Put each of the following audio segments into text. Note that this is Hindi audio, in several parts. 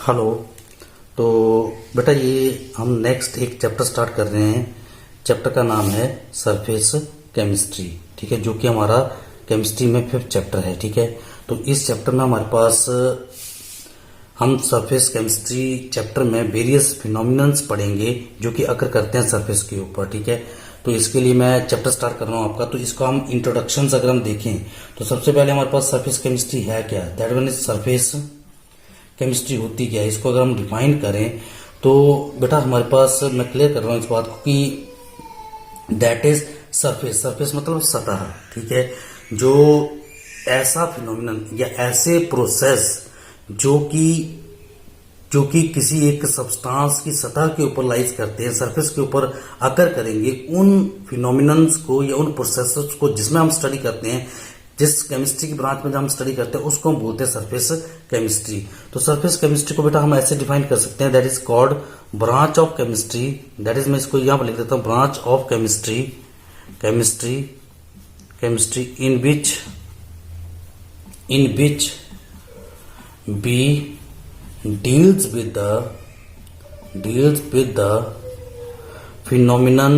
हेलो। तो बेटा ये हम नेक्स्ट एक चैप्टर स्टार्ट कर रहे हैं। चैप्टर का नाम है सरफेस केमिस्ट्री, ठीक है, जो कि हमारा केमिस्ट्री में 5th चैप्टर है, ठीक है। तो इस चैप्टर में हमारे पास हम सरफेस केमिस्ट्री चैप्टर में वेरियस फिनोमिनन्स पढ़ेंगे जो कि अकर करते हैं सरफेस के ऊपर, ठीक है। तो इसके लिए मैं चैप्टर स्टार्ट कर रहा हूँ आपका। तो इसको हम इंट्रोडक्शन अगर हम देखें तो सबसे पहले हमारे पास सरफेस केमिस्ट्री है क्या, that one is surface chemistry होती क्या है। इसको अगर हम डिफाइन करें तो बेटा हमारे पास, मैं क्लियर कर रहा हूँ इस बात को कि दैट इज सरफेस, सरफेस मतलब सतह, ठीक है। जो ऐसा फिनोमिनन या ऐसे प्रोसेस जो कि किसी एक सब्सटेंस की सतह के ऊपर लाइज करते हैं, सरफेस के ऊपर अकर करेंगे, उन फिनोमिनन्स को या उन प्रोसेसेस को जिसमें हम स्टडी करते हैं, जिस केमिस्ट्री की ब्रांच में जब हम स्टडी करते हैं उसको हम बोलते हैं सरफेस केमिस्ट्री। तो सरफेस केमिस्ट्री को बेटा हम ऐसे डिफाइन कर सकते हैं, that is called branch of chemistry, that is, मैं इसको यहां पर लिख देता हूं, branch of chemistry, chemistry in which be deals with the phenomenon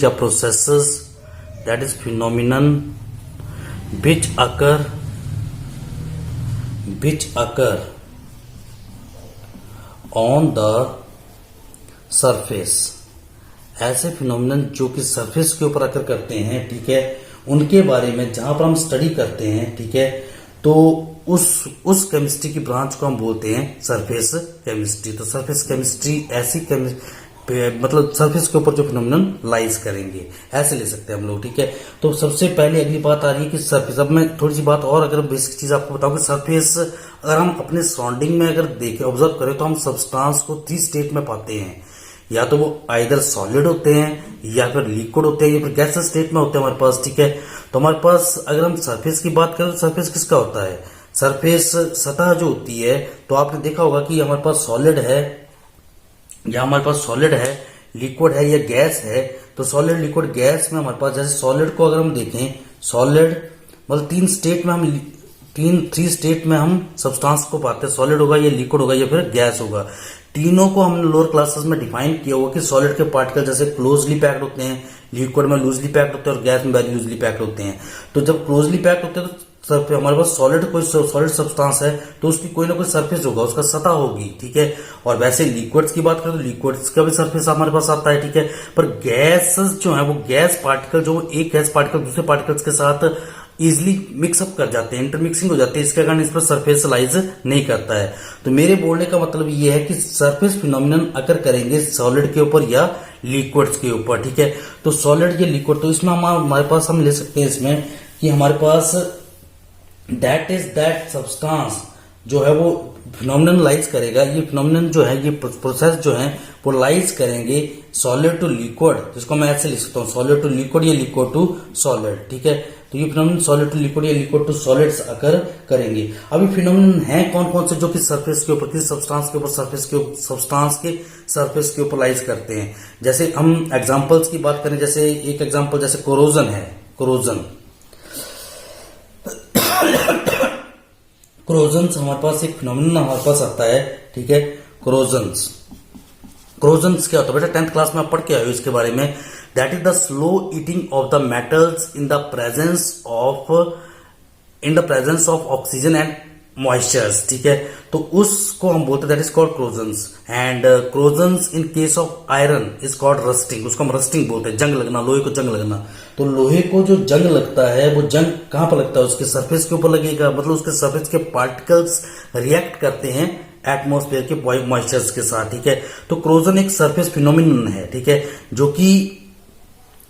या processes, that is phenomenon which occur on the surface। ऐसे फिनोमिनन जो कि सरफेस के ऊपर अकर करते हैं, ठीक है, उनके बारे में जहां पर हम स्टडी करते हैं, ठीक है, तो उस केमिस्ट्री की ब्रांच को हम बोलते हैं सरफेस केमिस्ट्री। तो सरफेस केमिस्ट्री ऐसी मतलब सरफेस के ऊपर जो फिनोमिनन लाइज करेंगे, ऐसे ले सकते हैं हम लोग, ठीक है। तो सबसे पहले अगली बात आ रही है कि सरफेस। अब मैं थोड़ी सी बात और अगर बेसिक चीज आपको बताऊं कि सरफेस अगर हम अपने सराउंडिंग में अगर देखें, ऑब्जर्व करें, तो हम सब्सटेंस को 3 स्टेट में पाते हैं। या तो वो आइदर सॉलिड होते हैं, या फिर लिक्विड होते हैं, या फिर गैस स्टेट में होते हैं हमारे पास, ठीक है। तो हमारे पास अगर हम सरफेस की बात करें तो सरफेस किसका होता है, सरफेस सतह जो होती है, तो आपने देखा होगा कि हमारे पास सॉलिड है, या हमारे पास सॉलिड है, लिक्विड है, या गैस है। तो सॉलिड, लिक्विड, गैस में हमारे पास, जैसे सॉलिड को अगर हम देखें, सॉलिड मतलब 3 स्टेट में हम 3 स्टेट में हम सब्सटेंस को पाते हैं, सॉलिड होगा, या लिक्विड होगा, या फिर गैस होगा। तीनों को हमने लोअर क्लासेस में डिफाइन किया हुआ कि सॉलिड के पार्टिकल जैसे क्लोजली पैक्ड होते हैं, लिक्विड में लूजली पैक्ड होते हैं, और गैस में वेरी लूजली पैक्ड होते हैं। तो जब क्लोजली पैक्ड होते हैं तो हमारे पास सॉलिड सब्सटेंस है तो उसकी कोई ना कोई सरफेस होगा, उसका सतह होगी, ठीक है। और वैसे लिक्विड्स की बात करें तो लिक्विड्स का भी सरफेस हमारे पास आता है, ठीक है। पर गैसेस जो है, वो गैस पार्टिकल जो एक गैस पार्टिकल दूसरे पार्टिकल्स के साथ इजिली मिक्सअप कर जाते हैं, इंटरमिक्सिंग हो जाती है, इसके कारण इस पर सरफेस लाइज नहीं करता है। तो मेरे बोलने का मतलब ये है कि सरफेस फिनोमिनन अकर करेंगे सॉलिड के ऊपर या लिक्विड्स के ऊपर, ठीक है। तो सॉलिड या लिक्विड, तो इसमें हमारे पास हम ले सकते हैं इसमें कि हमारे पास दैट सब्सटेंस जो है वो फिनोमिनन लाइज करेगा। ये फिनोमिनन जो है, ये प्रोसेस जो है वो लाइज करेंगे सॉलिड टू लिक्विड, जिसको मैं ऐसे लिख सकता हूँ, सॉलिड टू लिक्विड या लिक्विड टू सॉलिड, ठीक है। तो ये फिनोमिनन सॉलिड टू लिक्विड या लिक्विड टू सॉलिड्स अकर करेंगे। अभी फिनोमिनन है कौन कौन से जो कि सरफेस के ऊपर, किसी सब्सटेंस के ऊपर, सब्सटेंस के सरफेस के ऊपर लाइज करते हैं। जैसे हम एग्जांपल्स की बात करें, जैसे एक एग्जांपल जैसे कोरोजन है, कोरोजन्स हमारे पास एक फिनोमिनन हमारे पास आता है, ठीक है। कोरोजन्स क्या होता है बेटा, 10th क्लास में आप पढ़ के आए हो इसके बारे में। That is the slow eating of the metals in the presence of oxygen and moistures, ठीक है। तो उसको हम बोलते हैं that is called corrosions. And corrosions in case of iron is called rusting, उसको हम रस्टिंग बोलते हैं, जंग लगना, लोहे को जंग लगना। तो लोहे को जो जंग लगता है, वो जंग कहां पर लगता है, उसके सरफेस के ऊपर लगेगा, मतलब उसके सरफेस के पार्टिकल्स रिएक्ट करते हैं एटमॉस्फेयर के मॉइस्चर्स के साथ, ठीक है। तो क्रोजन एक सरफेस फिनोमिनन है, ठीक है, जो कि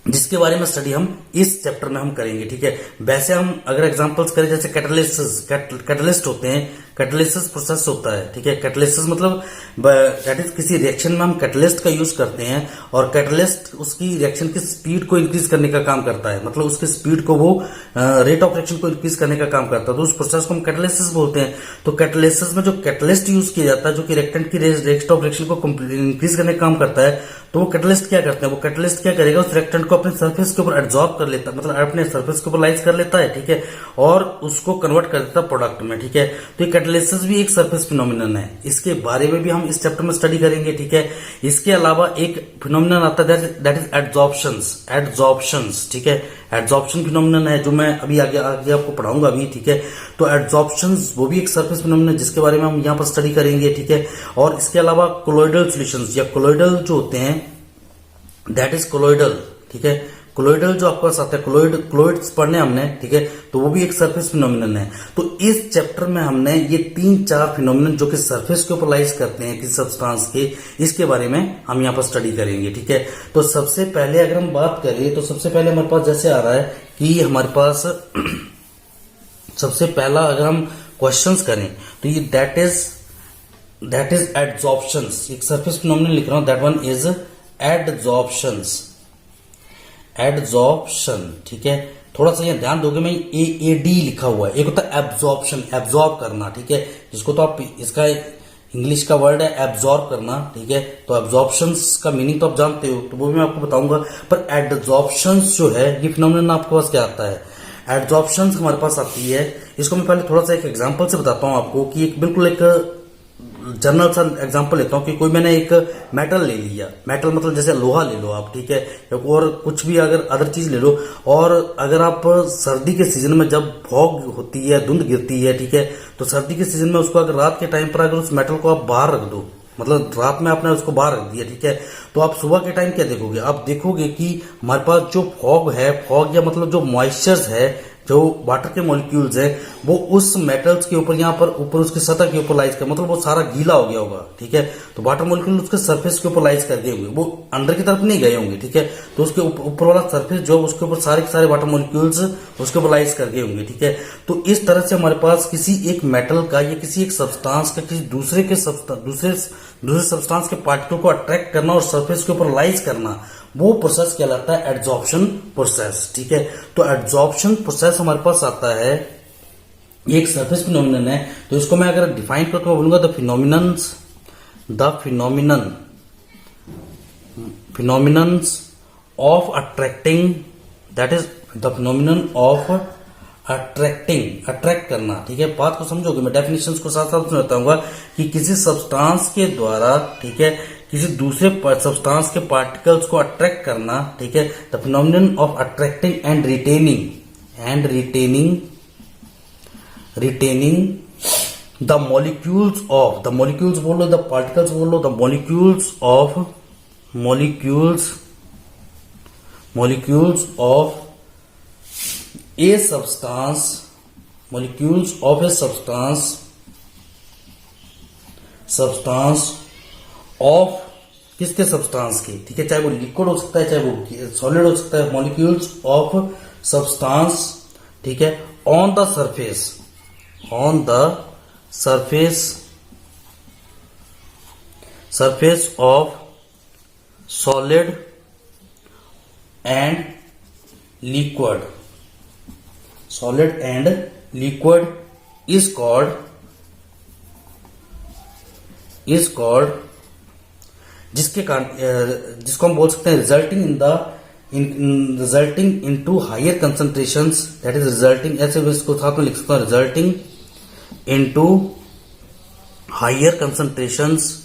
जिसके बारे में स्टडी हम इस चैप्टर में हम करेंगे, ठीक है। वैसे हम अगर एग्जांपल्स करें, जैसे कैटलिस्ट होते हैं, कैटलिसिस प्रोसेस होता है, ठीक है। कैटलिसिस मतलब दैट इज किसी रिएक्शन में हम कैटलिस्ट का यूज करते हैं, और कैटलिस्ट उसकी रिएक्शन की स्पीड को इंक्रीज करने का काम करता है, मतलब उसकी स्पीड को वो रेट ऑफ रिएक्शन को इंक्रीज करने का काम करता है। तो उस प्रोसेस को हम कैटलिसिस बोलते हैं। तो कैटलिसिस में जो कैटलिस्ट यूज किया जाता है, जो कि रिएक्टेंट की रेट ऑफ रिएक्शन को इंक्रीज करने का काम करता है, तो वो कैटलिस्ट क्या करते हैं, वो कैटलिस्ट क्या करेगा, उस रिएक्टेंट को अपने सरफेस के ऊपर एब्जॉर्ब कर लेता है, मतलब अपने सरफेस के ऊपर लाइज कर लेता है, ठीक है, और उसको कन्वर्ट कर देता है प्रोडक्ट में, ठीक है। तो ये कैटालिसिस भी एक सरफेस फिनोमिनन है, इसके बारे में भी हम इस चैप्टर में स्टडी करेंगे, ठीक है। इसके अलावा एक फिनोमिनन आता है दैट इज एड्सॉर्प्शंस, ठीक है। एड्सॉर्प्शन फिनोमिनन है जो मैं अभी आगे आपको पढ़ाऊंगा अभी, ठीक है। तो एड्सॉर्प्शंस वो भी एक सरफेस फिनोमिनन है जिसके बारे में हम यहाँ पर स्टडी करेंगे, ठीक है। और इसके अलावा कोलोइडल सॉल्यूशंस या कोलोइडल जो होते हैं दैट इज कोलोइडल, ठीक है। कोलोइडल जो आपके पास आता है, कोलोइड्स पढ़ने हमने, ठीक है। तो वो भी एक सरफेस फिनोमिनन है। तो इस चैप्टर में हमने ये 3-4 फिनोमिनन जो कि सरफेस के ऊपर लाइज करते हैं किसी सब्सटेंस के, इसके बारे में हम यहाँ पर स्टडी करेंगे, ठीक है। तो सबसे पहले अगर हम बात करें तो सबसे पहले हमारे पास जैसे आ रहा है कि हमारे पास सबसे पहला अगर हम क्वेश्चंस करें तो ये दैट इज एड्सॉर्प्शंस, एक सरफेस फिनोमिनन लिख रहा हूं, दैट वन इज एड्सॉर्प्शन, ठीक है। थोड़ा सा यहाँ ध्यान दोगे, मैं AAD लिखा हुआ है, एक होता है एब्जॉर्प्शन, एब्जॉर्ब करना, ठीक है, जिसको तो आप इसका इंग्लिश का वर्ड है एब्जॉर्ब करना, ठीक है। तो एब्जॉर्प्शंस का मीनिंग तो आप जानते हो, तो वो भी मैं आपको बताऊंगा। पर एड्सॉर्प्शंस जो है ये फिनोमिनन आपके पास क्या आता है, एड्सॉर्प्शंस हमारे पास आती है। इसको मैं पहले थोड़ा सा एक एग्जांपल से बताता हूं आपको कि एक बिल्कुल एक जनरल सा एग्जांपल लेता हूं कि कोई मैंने एक मेटल ले लिया, मेटल मतलब जैसे लोहा ले लो आप, ठीक है, और कुछ भी अगर अदर चीज ले लो, और अगर आप सर्दी के सीजन में जब फॉग होती है, धुंध गिरती है, ठीक है, तो सर्दी के सीजन में उसको अगर रात के टाइम पर अगर उस मेटल को आप बाहर रख दो, मतलब रात में आपने उसको बाहर रख दिया, ठीक है, तो आप सुबह के टाइम क्या देखोगे, आप देखोगे कि हमारे पास जो फॉग है, फॉग या मतलब जो मॉइस्चर्स है, जो वाटर के मॉलिक्यूल्स है, वो उस मेटल्स के ऊपर यहाँ पर ऊपर उसकी सतह के ऊपर लाइज कर, मतलब वो सारा गीला हो गया होगा, ठीक है। तो वाटर मॉलिक्यूल उसके सरफेस के ऊपर लाइज कर गए होंगे, वो अंदर की तरफ नहीं गए होंगे, ठीक है। तो उसके ऊपर वाला सरफेस जो उसके ऊपर सारे के सारे वाटर मॉलिक्यूल्स उसके ऊपर लाइज कर गए होंगे, ठीक है। तो इस तरह से हमारे पास किसी एक मेटल का या किसी एक सब्सटेंस का किसी दूसरे सब्सटेंस के पार्टिकल को अट्रैक्ट करना और सरफेस के ऊपर लाइज करना, वो प्रोसेस कहलाता है एड्सॉर्प्शन प्रोसेस, ठीक है। तो एड्सॉर्प्शन प्रोसेस हमारे पास आता है, एक सरफेस फिनोमिनन है। तो इसको मैं अगर डिफाइन करके बोलूंगा the phenomenons of attracting, that is the phenomenon of attract करना, ठीक है। बात को समझोगे, मैं डेफिनेशंस को साथ साथ समझाऊंगा कि किसी सब्सटेंस के द्वारा, ठीक है, किसी दूसरे सब्सटेंस के पार्टिकल्स को अट्रैक्ट करना, ठीक है। The phenomenon of attracting and retaining the molecules बोलो, द पार्टिकल्स बोलो, the molecules of a substance of किसके सब्सटेंस के, ठीक है, चाहे वो लिक्विड हो सकता है, चाहे वो सॉलिड हो सकता है, मॉलिक्यूल्स ऑफ सब्सटेंस, ठीक है, on the surface of solid and liquid is called जिसके कारण जिसको हम बोल सकते हैं resulting into higher concentrations, that is resulting, ऐसे इसको साथ में लिख सकते हैं, resulting into higher concentrations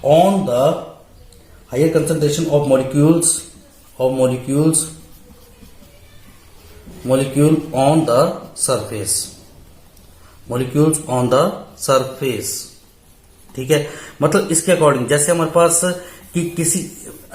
on the higher concentration of molecule on the surface, ठीक है। मतलब इसके अकॉर्डिंग जैसे हमारे पास कि किसी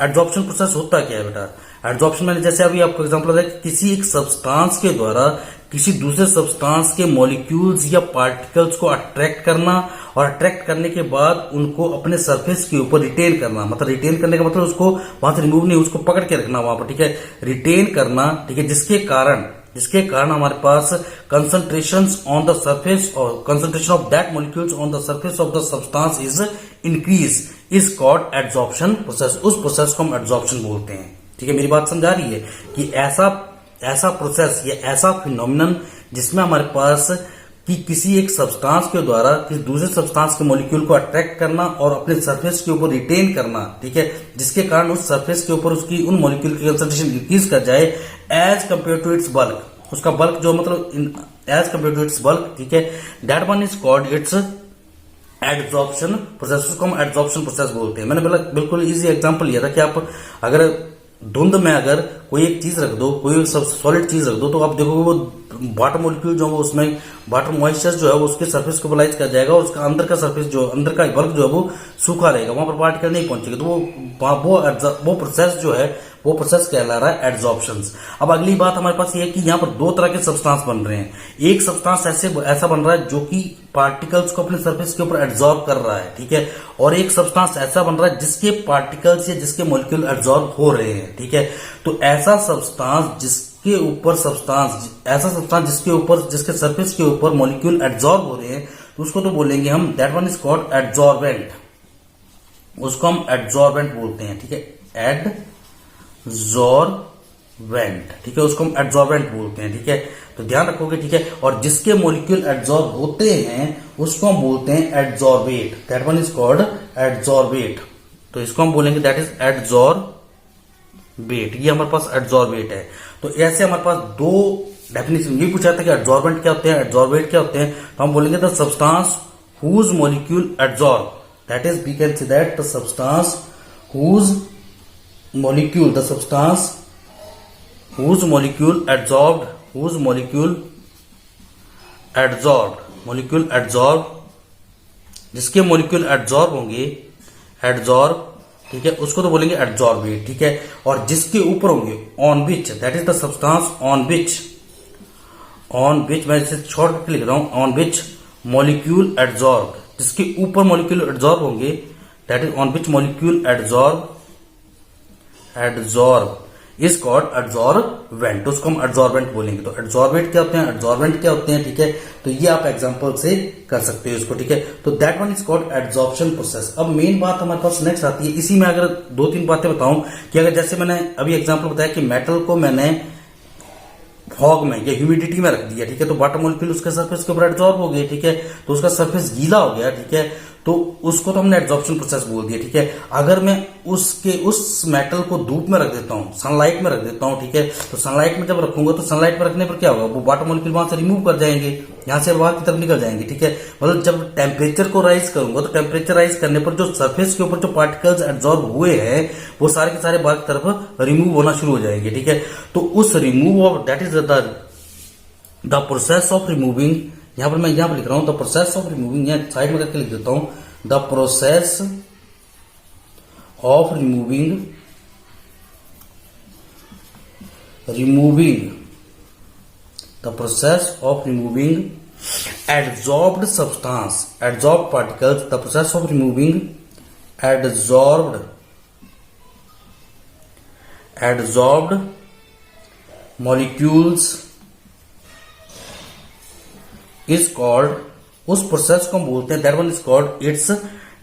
एड्सॉर्प्शन प्रोसेस होता क्या है बेटा, एड्सॉर्प्शन मैंने जैसे अभी आपको एग्जांपल दिया कि किसी एक सब्सटेंस के द्वारा किसी दूसरे सब्सटेंस के मॉलिक्यूल्स या पार्टिकल्स को अट्रैक्ट करना, और अट्रैक्ट करने के बाद उनको अपने सरफेस के ऊपर रिटेन करना, मतलब रिटेन करने का मतलब उसको वहां से रिमूव नहीं, उसको पकड़ के रखना वहां पर, ठीक है, रिटेन करना, ठीक है, जिसके कारण हमारे पास कंसंट्रेशंस ऑन द सरफेस और concentration of that molecules on the surface of the substance is increase, is called adsorption process. उस प्रोसेस को हम एड्सॉर्प्शन बोलते हैं, ठीक है। मेरी बात समझा रही है कि ऐसा प्रोसेस या ऐसा फिनोमिनन जिसमें हमारे पास कि किसी एक सब्सटेंस के द्वारा किसी दूसरे सब्सटेंस के मॉलिक्यूल को अट्रैक्ट करना और अपने सरफेस के ऊपर रिटेन करना, ठीक है, जिसके कारण उस सरफेस के ऊपर उसकी उन मॉलिक्यूल की कंसंट्रेशन इंक्रीज कर जाए as compare to its bulk, उसका बल्क जो मतलब as compare to its bulk, ठीक है, that one is called its adsorption process, उसको हम एडजॉर्प्शन प्रोसेस बोलते हैं। मैंने बिल्कुल इजी एग्जांपल लिया था कि आप अगर धुंध में अगर कोई एक चीज रख दो, कोई सॉलिड चीज रख दो, तो आप देखोगे वो वाटर मॉलिक्यूल जो है वो उसमें वाटर मॉइस्चर जो है वो उसके सरफेस को मोलाइज कर जाएगा और उसका अंदर का सरफेस जो अंदर का बल्क जो है वो सूखा रहेगा, वहां पर पार्टिकल नहीं पहुंचेगा। तो वो प्रोसेस जो है वो प्रोसेस कहला रहा है एडजॉर्प्शन। अब अगली बात हमारे पास ये है कि यहाँ पर दो तरह के सब्सटेंस बन रहे हैं। एक सब्सटेंस ऐसा बन रहा है जो कि पार्टिकल्स को अपने सरफेस के ऊपर एब्जॉर्ब कर रहा है, ठीक है, और एक सब्सटेंस ऐसा बन रहा है जिसके पार्टिकल्स या जिसके मॉलिक्यूल एब्जॉर्ब हो रहे हैं, ठीक है। तो ऐसा सब्सटेंस जिसके ऊपर जिसके सरफेस के ऊपर मॉलिक्यूल एब्जॉर्ब हो रहे हैं, तो उसको तो बोलेंगे हम that one is called adsorbent, उसको हम एडजॉर्बेंट बोलते हैं, ठीक है, एडजॉर्बेंट, ठीक है, उसको हम एडजॉर्बेंट बोलते हैं, ठीक है। तो ध्यान रखोगे, ठीक है। और जिसके मॉलिक्यूल एडजॉर्ब होते हैं उसको हम बोलते हैं adsorbate, that one is called adsorbate. तो इसको हम बोलेंगे दैट इज एडजॉर्बेट, ये हमारे पास एडजॉर्बेट है। तो ऐसे हमारे पास दो डेफिनेशन, ये पूछा था कि एडजॉर्बेंट क्या होते हैं, एडजॉर्बेट क्या होते हैं, तो हम बोलेंगे the substance whose molecule adsorb, that is we can say that the substance whose molecule, the substance whose molecule adsorbed, जिसके मॉलिक्यूल एडजॉर्ब होंगे, एडजॉर्ब, ठीक है, उसको तो बोलेंगे एडजॉर्बेट, ठीक है। और जिसके ऊपर होंगे on which, that is the substance on which मैं इसे शॉर्ट करके लिख रहा हूं, ऑन विच मॉलिक्यूल एडजॉर्ब, जिसके ऊपर मॉलिक्यूल एडजॉर्ब होंगे, that is on which molecule adsorb is called adsorbent, उसको हम एडजॉर्बेंट बोलेंगे। तो एडजॉर्बेंट क्या होते हैं, एडजॉर्बेंट क्या होते हैं, ठीक है। तो ये आप एग्जांपल से कर सकते हो इसको, ठीक है। तो that one is called adsorption process. अब मेन बात हमारे पास नेक्स्ट आती है, इसी में अगर दो तीन बातें बताऊं कि अगर जैसे मैंने अभी एग्जांपल बताया कि मेटल को मैंने फॉग में या ह्यूमिडिटी में रख दिया, ठीक है, तो वाटर मॉलिक्यूल उसके सरफेस के ऊपर एडजॉर्ब हो गए, ठीक है, तो उसका सरफेस गीला हो गया, ठीक है, तो उसको तो हमने एडजॉर्प्शन प्रोसेस बोल दिया, ठीक है। अगर मैं उस मेटल को धूप में रख देता हूं, सनलाइट में रख देता हूं, ठीक है, तो सनलाइट में जब रखूंगा तो सनलाइट में रखने पर क्या होगा, वो वाटर मॉलिक्यूल वहां से रिमूव कर जाएंगे, यहां से बाहर की तरफ निकल जाएंगे, ठीक है। मतलब जब टेम्परेचर को राइज करूंगा तो टेम्परेचर राइज करने पर जो सरफेस के ऊपर जो पार्टिकल्स एब्जॉर्ब हुए हैं वो सारे के सारे बाहर की तरफ रिमूव होना शुरू हो जाएंगे, ठीक है। तो उस remove of that is the process of removing, यहां पर मैं यहां पर लिख रहा हूं द प्रोसेस ऑफ रिमूविंग, यहां साइड में करके लिख देता हूं the process of removing the process of removing adsorbed substance, adsorbed particles, the process of removing adsorbed molecules is called, उस प्रोसेस को हम बोलते हैं that one is called it's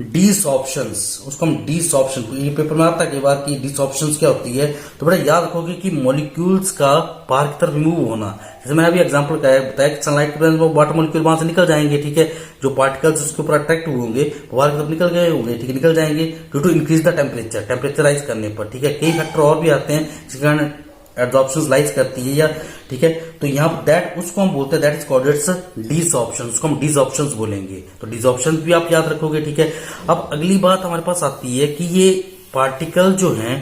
desorptions, उसको हम डिसॉर्प्शन, ये पेपर में आता है कई बार कि डिसॉर्प्शंस क्या होती है, तो बड़ा याद रखोगे कि मॉलिक्यूल्स का बाहर की तरफ रिमूव होना। जैसे मैंने अभी एग्जांपल बताया कि सनलाइट के प्रेजेंस में वाटर मॉलिक्यूल वहां से निकल जाएंगे, ठीक है, जो पार्टिकल्स उसके ऊपर अट्रैक्ट हुए होंगे वो बाहर की तरफ निकल गए होंगे, ठीक है, निकल जाएंगे due to increase the temperature rise करने पर, ठीक है। कई फैक्टर और भी आते हैं जिसके कारण एब्जॉर्प्शन लाइज करती है या, ठीक है, तो यहां पर दैट उसको हम बोलते हैं दैट इज कॉल्ड इट्स डिसऑर्प्शन, उसको हम डिसऑर्प्शन बोलेंगे। तो डिसऑर्प्शन भी आप याद रखोगे, ठीक है। अब अगली बात हमारे पास आती है कि ये पार्टिकल जो हैं,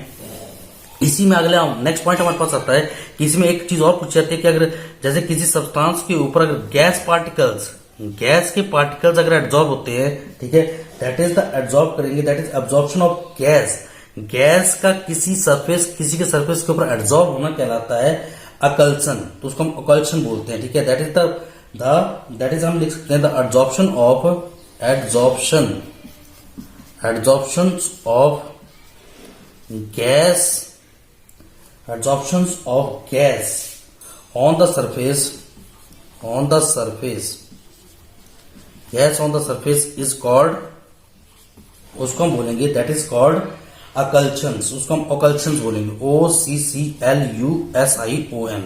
इसी में अगला नेक्स्ट पॉइंट हमारे पास आता है कि इसमें एक चीज और पूछी जाती है कि अगर जैसे किसी सब्सटेंस के ऊपर अगर गैस के पार्टिकल्स अगर एब्जॉर्ब होते हैं, ठीक है, दैट इज द एब्जॉर्ब करेंगे, that is absorption of gas का किसी के सरफेस के ऊपर एब्जॉर्ब होना कहलाता है अकल्सन, तो उसको हम अकल्सन बोलते हैं, ठीक है। दैट इज हम लिख सकते हैं the absorption of gas on the surface is called, उसको हम बोलेंगे दैट इज कॉल्ड अकल्शंस, उसको हम ओकल्शंस बोलेंगे, OCCLUSION,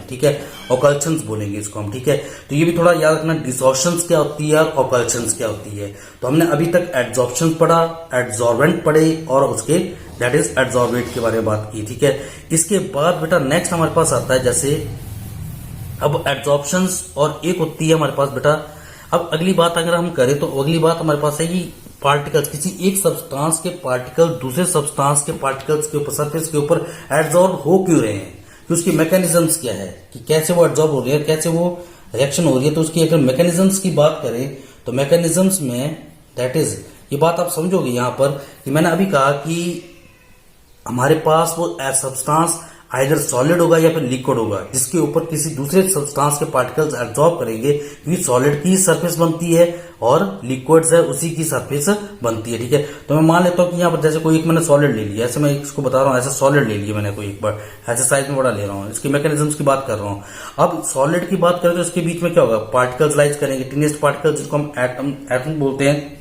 ठीक है, ओकल्शंस बोलेंगे इसको हम, ठीक है। तो ये भी थोड़ा याद रखना, डिसॉर्शंस क्या होती है और ओकल्शंस क्या होती है। तो हमने अभी तक एड्सॉर्प्शन पढ़ा, एड्सॉर्बेंट पढ़े और उसके दैट इज एड्सॉर्बेट के बारे में बात की, ठीक है। इसके बाद बेटा नेक्स्ट हमारे पास आता है जैसे अब एड्सॉर्प्शंस, और एक होती है हमारे पास बेटा, अब अगली बात अगर हम करें तो अगली बात हमारे पास है कि पार्टिकल्स, किसी एक सब्सटेंस के पार्टिकल दूसरे सब्सटेंस के पार्टिकल्स के ऊपर, सरफेस के ऊपर एड्सॉर्ब हो क्यों रहे हैं, कि उसकी मैकेनिज्म्स क्या है, कि कैसे वो एड्सॉर्ब हो रही है, कैसे वो रिएक्शन हो रही है। तो उसकी अगर मैकेनिज्म्स की बात करें तो मैकेनिज्म्स में दैट इज, ये बात आप समझोगे यहां पर कि मैंने अभी कहा कि हमारे पास वो सब्सटेंस आइदर सॉलिड होगा या फिर लिक्विड होगा, जिसके ऊपर किसी दूसरे सब्सटेंस के पार्टिकल्स एब्जॉर्ब करेंगे, क्योंकि सॉलिड की सरफेस बनती है और लिक्विड्स है उसी की सरफेस बनती है, ठीक है। तो मैं मान लेता हूं कि यहाँ पर जैसे कोई एक मैंने सॉलिड ले लिया, ऐसे मैं इसको बता रहा हूँ, ऐसे सॉलिड ले लिया मैंने कोई एक बार, ऐसे साइज में बड़ा ले रहा हूँ, इसकी मैकेनिज्म्स की बात कर रहा हूँ। अब सॉलिड की बात करें तो इसके बीच में क्या होगा, पार्टिकल्स लाइज करेंगे, टीनेस्ट पार्टिकल जिसको हम एटम बोलते हैं,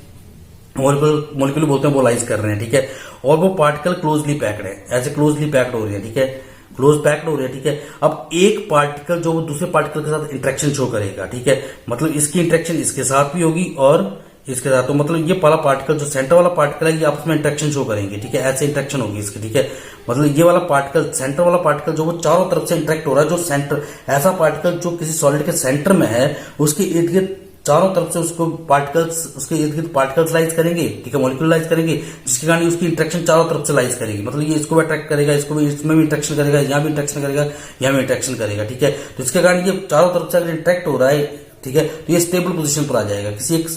मॉलिक्यूल बोलते हैं, वो लाइज कर रहे हैं, ठीक है। और वो पार्टिकल क्लोजली पैक्ड है, ऐसे क्लोजली पैक्ड हो रही है, ठीक है, क्लोज पैक्ड हो रही है, ठीक है। अब एक पार्टिकल जो वो दूसरे पार्टिकल के साथ इंटरेक्शन शो करेगा, ठीक है, मतलब इसकी इंटरेक्शन इसके साथ भी होगी और इसके साथ, तो मतलब ये पहला पार्टिकल जो सेंटर वाला पार्टिकल है ये आपस में इंटरेक्शन शो करेंगे, ठीक है, ऐसे इंटरेक्शन होगी इसकी, ठीक है। मतलब ये वाला पार्टिकल, सेंटर वाला पार्टिकल जो वो चारों तरफ से इंटरेक्ट हो रहा है, जो सेंटर, ऐसा पार्टिकल जो किसी सॉलिड के सेंटर में है उसके इर्द गिर्द चारों तरफ से उसको पार्टिकल्स, उसके इर्द गिर्द पार्टिकल्स लाइज करेंगे, ठीक है, मॉलिक्यूल लाइज करेंगे, जिसके कारण उसकी इंटरेक्शन चारों तरफ से लाइज करेगी, मतलब ये इसको भी अट्रैक्ट करेगा, इसको भी, इसमें भी इंटरेक्शन करेगा, यहाँ भी इंटरेक्शन करेगा, यहाँ भी इंटरेक्शन करेगा, ठीक है। तो इसके कारण ये चारों तरफ से अगर इंटरेक्ट हो रहा है, ठीक है, तो ये स्टेबल पोजीशन पर आ जाएगा, किसी एक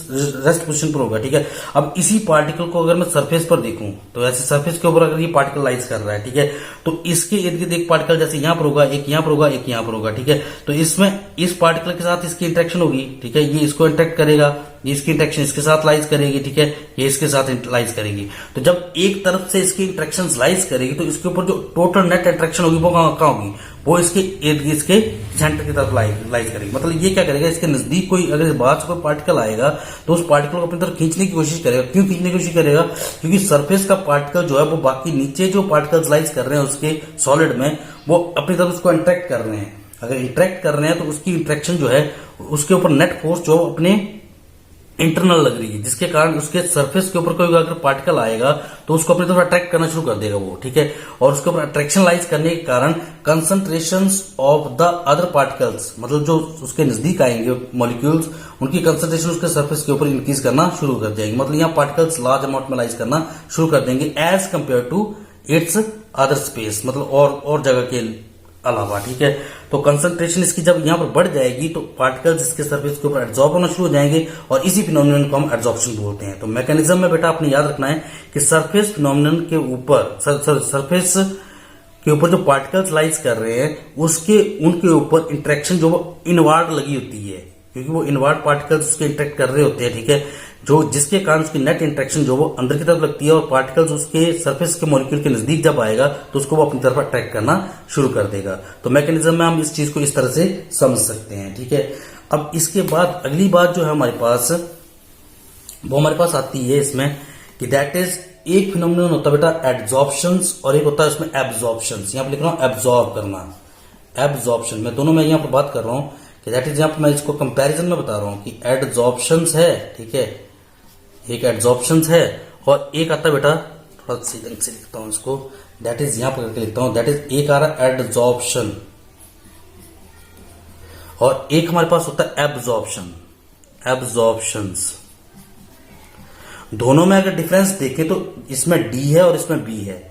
रेस्ट पोजीशन पर होगा, ठीक है। अब इसी पार्टिकल को अगर मैं सरफेस पर देखूं तो ऐसे सरफेस के ऊपर अगर ये पार्टिकल लाइज कर रहा है, ठीक है, तो इसके इर्द गिर्द एक पार्टिकल जैसे यहां पर होगा, एक यहां पर होगा, एक यहां पर होगा, ठीक है। तो इसमें इस पार्टिकल के साथ इसकी इंटरेक्शन होगी, ठीक है, ये इसको इंटरेक्ट करेगा, ये इसकी इंटरेक्शन इसके साथ लाइज करेगी, ठीक है, ये इसके साथ लाइज करेगी। तो जब एक तरफ से इसकी इंटरेक्शन लाइज करेगी तो इसके ऊपर जो टोटल नेट इंटरेक्शन होगी वो कहां होगी, वो इसके इर्द गिर्द इसके सेंटर की तरफ लाइज करेगी। मतलब ये क्या करेगा, इसके नजदीक कोई अगर बाहर से कोई पार्टिकल आएगा तो उस पार्टिकल को अपनी तरफ खींचने की कोशिश करेगा। क्यों खींचने की कोशिश करेगा, क्योंकि सरफेस का पार्टिकल जो है वो बाकी नीचे जो पार्टिकल्स लाइज कर रहे हैं उसके सॉलिड में, वो अपनी तरफ उसको इंटरेक्ट कर रहे हैं। अगर इंटरेक्ट कर रहे हैं तो उसकी इंटरेक्शन जो है उसके ऊपर नेट फोर्स जो अपने इंटरनल लग रही है, जिसके कारण उसके सरफेस के ऊपर कोई अगर पार्टिकल आएगा तो उसको अपनी तरफ अट्रैक्ट करना शुरू कर देगा वो, ठीक है। और उसके ऊपर अट्रैक्शन लाइज करने के कारण concentrations of the other particles, मतलब जो उसके नजदीक आएंगे मॉलिक्यूल्स, उनकी कंसंट्रेशन उसके सरफेस के ऊपर इंक्रीज करना शुरू कर जाएगी। मतलब यहाँ पार्टिकल्स लार्ज अमाउंट में लाइज करना शुरू कर देंगे as compare to its other space, मतलब और जगह के अलावा, ठीक है। तो कंसंट्रेशन इसकी जब यहां पर बढ़ जाएगी तो पार्टिकल्स इसके सरफेस के ऊपर एब्जॉर्ब होना शुरू हो जाएंगे और इसी फिनोमिनन को हम एब्जॉर्प्शन बोलते हैं। तो मैकेनिज्म में बेटा आपने याद रखना है कि सरफेस फिनोमिनन के ऊपर, सरफेस के ऊपर जो पार्टिकल्स लाइज कर रहे हैं उनके ऊपर इंटरेक्शन जो इनवार्ड लगी होती है, क्योंकि वो इनवार्ड पार्टिकल्स उसके इंटरेक्ट कर रहे होते हैं, ठीक है, जो जिसके कारण उसकी नेट इंटरेक्शन जो वो अंदर की तरफ लगती है और पार्टिकल्स उसके सरफेस के मॉलिक्यूल के नजदीक जब आएगा तो उसको वो अपनी तरफ अट्रैक्ट करना शुरू कर देगा। तो मैकेनिज्म में हम इस चीज को इस तरह से समझ सकते हैं, ठीक है। अब इसके बाद अगली बात जो है हमारे पास, वो हमारे पास आती है इसमें कि दैट इज, एक फिनोमिनन होता है बेटा एड्सॉर्प्शंस और एक होता है इसमें एब्जॉर्प्शंस। यहां पर लिख रहा हूं एब्जॉर्ब करना, एब्जॉर्प्शन, मैं दोनों में यहां पर बात कर रहा हूं कि दैट इज, यहां पर मैं इसको कंपैरिजन में बता रहा हूं कि एड्सॉर्प्शंस है, ठीक है, एक एड्सॉर्प्शंस है और एक आता है बेटा, थोड़ा सी ढंग से लिखता हूं इसको, दैट इज यहां पर करके लिखता हूं, दैट इज एक आ रहा है एड्सॉर्प्शन और एक हमारे पास होता है एब्जॉर्प्शन, एब्जॉर्प्शंस। दोनों में अगर डिफरेंस देखें तो इसमें डी है और इसमें बी है।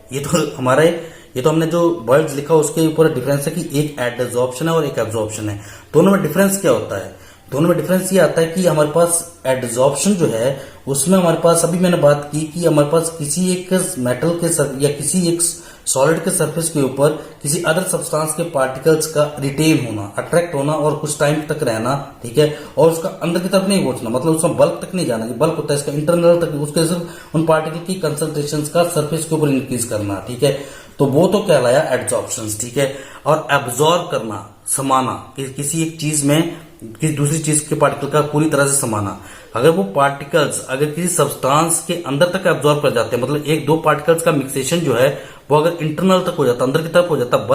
ये तो हमने जो वर्ड्स लिखा उसके ऊपर डिफरेंस है कि एक एडजॉर्प्शन है और एक एब्जॉर्प्शन है। दोनों में डिफरेंस क्या होता है, दोनों में डिफरेंस ये आता है कि हमारे पास एडजॉर्प्शन जो है उसमें हमारे पास, अभी मैंने बात की कि हमारे पास किसी एक मेटल के या किसी एक सॉलिड के सरफेस के ऊपर किसी अदर सब्सटेंस के पार्टिकल्स का रिटेन होना, अट्रैक्ट होना और कुछ टाइम तक रहना, ठीक है, और उसका अंदर की तरफ नहीं पहुंचना, मतलब उसका बल्क तक नहीं जाना, बल्क होता है इसका इंटरनल तक, उसके सिर्फ उन पार्टिकल की कंसंट्रेशन का सरफेस के ऊपर इंक्रीज करना, ठीक है, तो वो तो कहलाया एड्सॉर्प्शन, ठीक है। और एब्जॉर्ब करना, समाना, किसी एक चीज में किसी दूसरी चीज के पार्टिकल का पूरी तरह से समाना। अगर वो पार्टिकल्स अगर किसी सब्सटेंस के अंदर तक एब्जॉर्ब कर जाते हैं, मतलब एक दो पार्टिकल्स का मिक्सेशन जो है वो अगर इंटरनल तक हो जाता है, अंदर की तरफ हो जाता है,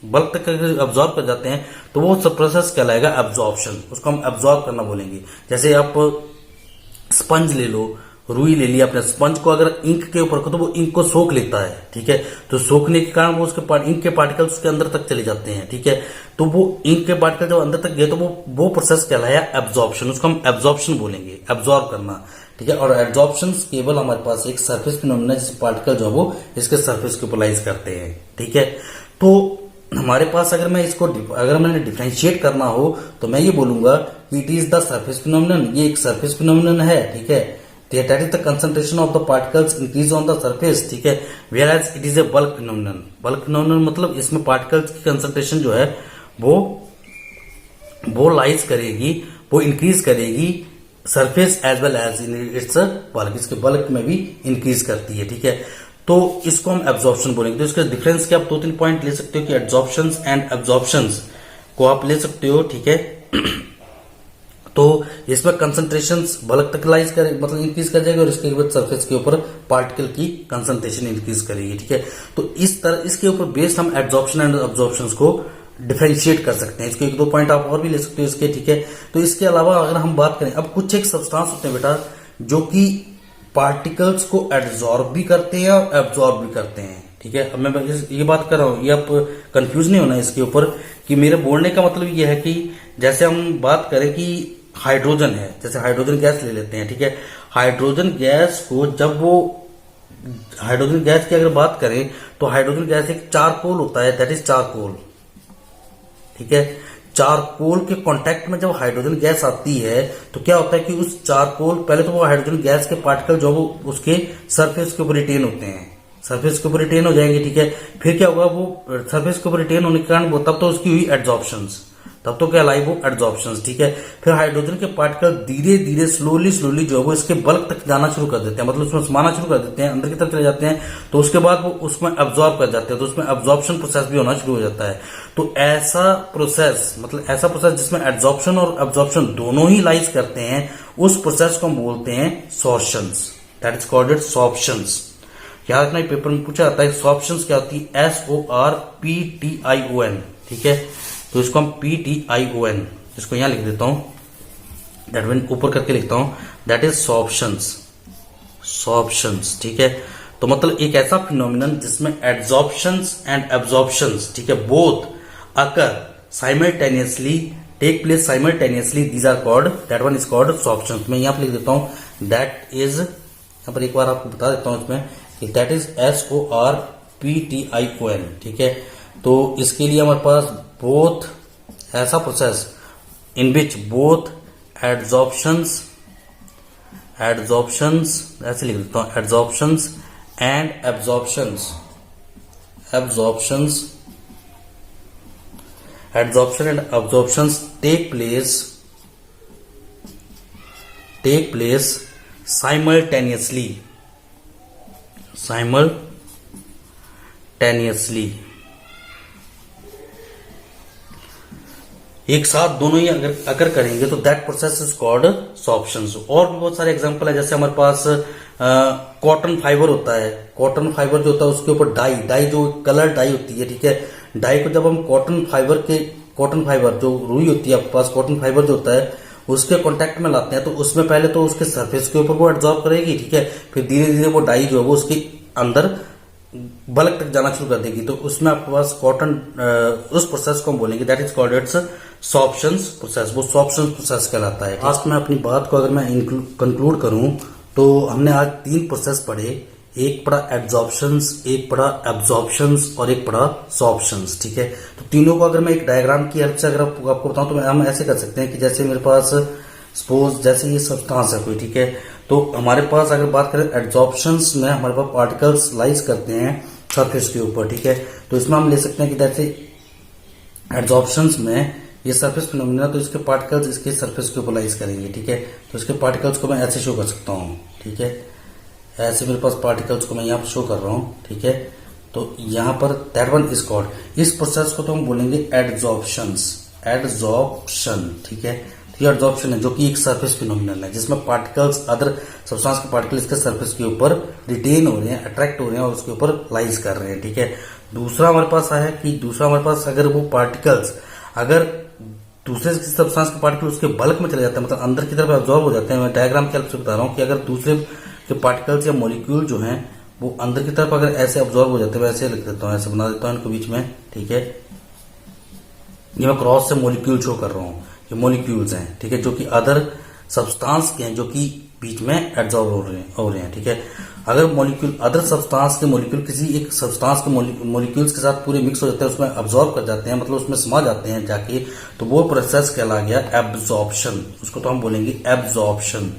बल्क तक अगर एब्जॉर्ब कर जाते हैं तो वो सब प्रोसेस कहलाएगा एब्जॉर्प्शन। उसको हम एब्जॉर्ब करना बोलेंगे। जैसे आप स्पंज ले लो, रुई ले लिया आपने, स्पंज को अगर इंक के ऊपर रखो तो वो इंक को सोख लेता है, ठीक है। तो सोखने के कारण वो उसके इंक के पार्टिकल्स उसके अंदर तक चले जाते हैं, ठीक है। तो वो इंक के पार्टिकल जब अंदर तक गए तो वो प्रोसेस कहलाया एब्जॉर्प्शन। उसको हम एब्जॉर्प्शन बोलेंगे, एब्जॉर्ब करना, ठीक है। और एब्जॉर्प्शन केवल हमारे पास एक सरफेस फिनोमेना है, जिस पार्टिकल जो है वो इसके सरफेस के ऊपर लाइज करते हैं, ठीक है। तो हमारे पास अगर मैंने डिफरेंशिएट करना हो तो मैं ये बोलूंगा कि it is the surface phenomenon, ये एक सरफेस फिनोमेनन है, ठीक है। That is the concentration of the particles increase on the surface, ठीक है। Whereas it is a bulk phenomenon. Bulk phenomenon मतलब इसमें पार्टिकल्स की कंसंट्रेशन जो है वो लाइज करेगी, वो इंक्रीज करेगी surface as well as in its bulk, इसके बल्क में भी इंक्रीज करती है, ठीक है। तो इसको हम एब्जॉर्प्शन बोलेंगे। तो इसका डिफरेंस के आप 2-3 पॉइंट ले सकते हो कि एब्जॉर्प्शंस एंड एब्जॉर्प्शंस को आप ले सकते हो, ठीक है। तो इसमें कंसंट्रेशन बल्क तक लाइज करे, मतलब इंक्रीज कर जाएगी, और इसके बाद सरफेस के ऊपर पार्टिकल की कंसंट्रेशन इंक्रीज करेगी, ठीक है। तो इस तरह इसके ऊपर बेस्ड हम एब्जॉर्प्शन एंड एब्जॉर्प्शंस को डिफरेंशिएट कर सकते हैं। इसके 1-2 पॉइंट आप और भी ले सकते हो इसके, ठीक है। तो इसके अलावा अगर हम बात करें, अब कुछ एक सब्सटेंस होते हैं बेटा जो कि पार्टिकल्स को एब्जॉर्ब भी करते हैं और एब्जॉर्ब भी करते हैं, ठीक है। अब मैं ये बात कर रहा हूं, ये आप कंफ्यूज नहीं होना इसके ऊपर कि मेरे बोलने का मतलब ये है कि जैसे हम बात करें कि हाइड्रोजन है, जैसे हाइड्रोजन गैस ले लेते हैं, ठीक है। हाइड्रोजन गैस को हाइड्रोजन गैस की अगर बात करें तो हाइड्रोजन गैस एक चारकोल होता है, दैट इज चारकोल, ठीक है। चारकोल के कांटेक्ट में जब हाइड्रोजन गैस आती है तो क्या होता है कि उस चारकोल, पहले तो वो हाइड्रोजन गैस के पार्टिकल जो वो उसके सरफेस के ऊपर रिटेन होते हैं, सरफेस के ऊपर रिटेन हो जाएंगे, ठीक है। फिर क्या होगा, वो सरफेस के ऊपर रिटेन होने के कारण वो तब तो उसकी हुई एड्जॉर्प्शंस, तब तो क्या लाई वो एड्जॉर्प्शंस, ठीक है। फिर हाइड्रोजन के पार्टिकल धीरे धीरे स्लोली जो है वो इसके बल्क तक जाना शुरू कर देते हैं, मतलब उसमें समाना शुरू कर देते हैं, अंदर की तरफ चले जाते हैं। तो उसके बाद वो उसमें एब्जॉर्ब कर जाते हैं, तो उसमें एब्जॉर्प्शन प्रोसेस भी होना शुरू हो जाता है। तो ऐसा प्रोसेस जिसमें एड्जॉर्प्शन और एब्जॉर्प्शन दोनों ही लाइज करते हैं, उस प्रोसेस को हम बोलते हैं सॉर्प्शंस, दैट इज कॉल्ड इट सॉर्प्शंस। याद रखना, पेपर में पूछा जाता है सॉर्प्शंस क्या होती है, SORPTION, ठीक है। तो इसको हम PTION, इसको यहां लिख देता हूं, दैट मीन ऊपर करके लिखता हूं, दैट इज सॉर्प्शंस, ठीक है। तो मतलब एक ऐसा फिनोमिनन जिसमें एड्जॉर्प्शंस एंड एब्जॉर्प्शंस, ठीक है, both occur simultaneously, take place simultaneously, these are called, that one is called sorptions. मैं यहां पर लिख देता हूं, दैट इज, यहां पर एक बार आपको बता देता हूं इसमें, दैट इज SORPTION, ठीक है। तो इसके लिए हमारे पास बोथ ऐसा process in which both adsorptions ऐसे लिख देता हूं, adsorptions and absorption and absorptions take place simultaneously, एक साथ दोनों ही अगर करेंगे तो that process is called sorptions. और भी बहुत सारे एग्जांपल है, जैसे हमारे पास कॉटन फाइबर होता है, कॉटन फाइबर जो होता है उसके ऊपर डाई जो कलर डाई होती है, ठीक है। डाई को जब हम कॉटन फाइबर जो रुई होती है आपके पास, कॉटन फाइबर जो होता है उसके कांटेक्ट में लाते हैं, तो उसमें पहले तो उसके सरफेस के ऊपर वो एब्जॉर्ब करेगी, ठीक है। फिर धीरे धीरे वो डाई जो है वो उसके अंदर बल्क तक जाना शुरू कर देगी, तो उसमें आपके पास कॉटन, उस प्रोसेस को हम बोलेंगे that is called it's sorptions process, वो सॉर्प्शंस प्रोसेस कहलाता है। लास्ट में अपनी बात को अगर मैं कंक्लूड करूं तो हमने आज 3 प्रोसेस पढ़े, एक पढ़ा एब्जॉर्प्शंस, एक पढ़ा एब्जॉर्प्शंस और एक पढ़ा सॉर्प्शंस, ठीक है। तो तीनों को अगर मैं एक डायग्राम की हेल्प से अगर आपको बताऊं तो हम ऐसे कर सकते हैं कि जैसे मेरे पास सपोज जैसे ये सब्सटेंस है कोई, ठीक है। तो हमारे पास अगर बात करें एब्जॉर्प्शंस में हमारे पास पार्टिकल्स लाइज करते हैं सरफेस के ऊपर, ठीक है। तो इसमें हम ले सकते हैं कि जैसे एब्जॉर्प्शंस में ये सरफेस फिनोमिना, तो इसके पार्टिकल्स इसके सरफेस के ऊपर लाइज करेंगे, ठीक है। तो इसके पार्टिकल्स को मैं ऐसे शो कर सकता हूँ, ठीक है। ऐसे मेरे पास पार्टिकल्स को मैं यहाँ पर शो कर रहा हूँ, ठीक है। तो यहाँ पर दैट वन इज कॉल्ड, इस प्रोसेस को तो हम बोलेंगे एड्जॉर्प्शंस, एडजॉर्प्शन, ठीक है। तो ये एडजॉर्प्शन है जो कि एक सरफेस फिनोमिनल है जिसमें पार्टिकल्स, अदर सब्सटेंस के पार्टिकल्स के सरफेस के ऊपर रिटेन हो रहे हैं, अट्रैक्ट हो रहे हैं और उसके ऊपर लाइज कर रहे हैं, ठीक है। दूसरा हमारे पास आया कि दूसरा हमारे पास अगर वो पार्टिकल्स अगर दूसरे सब्सटेंस के पार्टिकल उसके बल्क में चले जाते हैं, मतलब अंदर की तरफ एब्जॉर्ब हो जाते हैं। मैं डायग्राम के हेल्प से बता रहा हूं कि अगर दूसरे के पार्टिकल्स या मॉलिक्यूल जो हैं वो अंदर की तरफ अगर ऐसे एब्जॉर्ब हो जाते हैं, वैसे लिख देता हूं, ऐसे बना देता हूं इनको बीच में, ठीक है। ये मैं क्रॉस से मॉलिक्यूल शो कर रहा हूं, ये मॉलिक्यूल्स हैं, ठीक है, जो कि अदर सब्सटेंस के हैं जो कि बीच में एब्जॉर्ब हो रहे हैं, ठीक है। अगर मॉलिक्यूल अदर सब्सटेंस के मॉलिक्यूल किसी एक सब्सटेंस के मॉलिक्यूल्स के साथ पूरे मिक्स हो जाते हैं, उसमें अब्जॉर्ब कर जाते हैं, मतलब उसमें समा जाते हैं जाके, तो वो प्रोसेस कहला गया एब्जॉर्प्शन। उसको तो हम बोलेंगे एब्जॉर्प्शन,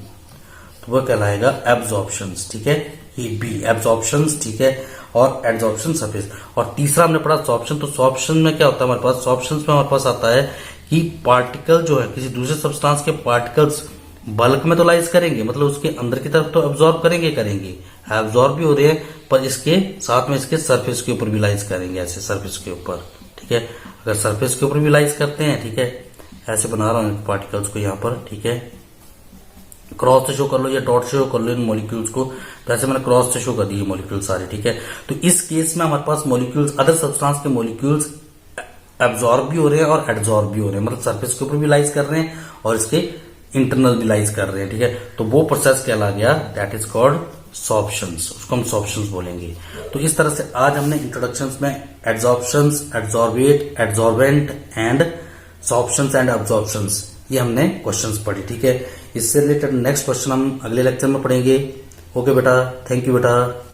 तो वो कहलाएगा एब्जॉर्प्शन, ठीक है। ये बी एब्जॉर्प्शन, ठीक है, और एडजॉर्प्शन सरफेस। और तीसरा हमने पढ़ा सॉर्प्शन। तो सॉर्प्शन में क्या होता है हमारे पास, सॉर्प्शन में हमारे पास आता है कि पार्टिकल जो है किसी दूसरे सब्सटेंस के पार्टिकल्स बल्क में तो लाइज करेंगे, मतलब उसके अंदर की तरफ तो एब्जॉर्ब करेंगे, एब्जॉर्ब भी हो रहे हैं, पर इसके साथ में इसके सरफेस के ऊपर भी लाइज करेंगे, ऐसे सरफेस के ऊपर, ठीक है। अगर सरफेस के ऊपर भी लाइज करते हैं, ठीक है, ऐसे बना रहा हूं पार्टिकल्स को यहाँ पर, ठीक है। क्रॉस से शो कर लो या डॉट से शो कर लो इन मॉलिक्यूल्स को, तो ऐसे मैंने क्रॉस से शो कर दिए मॉलिक्यूल सारे, ठीक है। तो इस केस में हमारे पास मॉलिक्यूल्स, अदर सब्सटेंस के मॉलिक्यूल्स एब्जॉर्ब भी हो रहे हैं और एडजॉर्ब भी हो रहे हैं, मतलब सरफेस के ऊपर भी लाइज कर रहे हैं और इसके इंटरनल भी लाइज कर रहे हैं, ठीक है। तो वो प्रोसेस कहला गया, दैट इज कॉल्ड सॉर्प्शंस, उसको हम सॉर्प्शंस बोलेंगे। तो इस तरह से आज हमने इंट्रोडक्शंस में एड्जॉर्प्शंस, एड्जॉर्बेट, एड्जॉर्बेंट एंड सॉर्प्शंस एंड एब्जॉर्प्शंस, ये हमने क्वेश्चंस पढ़ी, ठीक है। इससे रिलेटेड नेक्स्ट क्वेश्चन हम अगले लेक्चर में पढ़ेंगे। ओके बेटा, थैंक यू बेटा।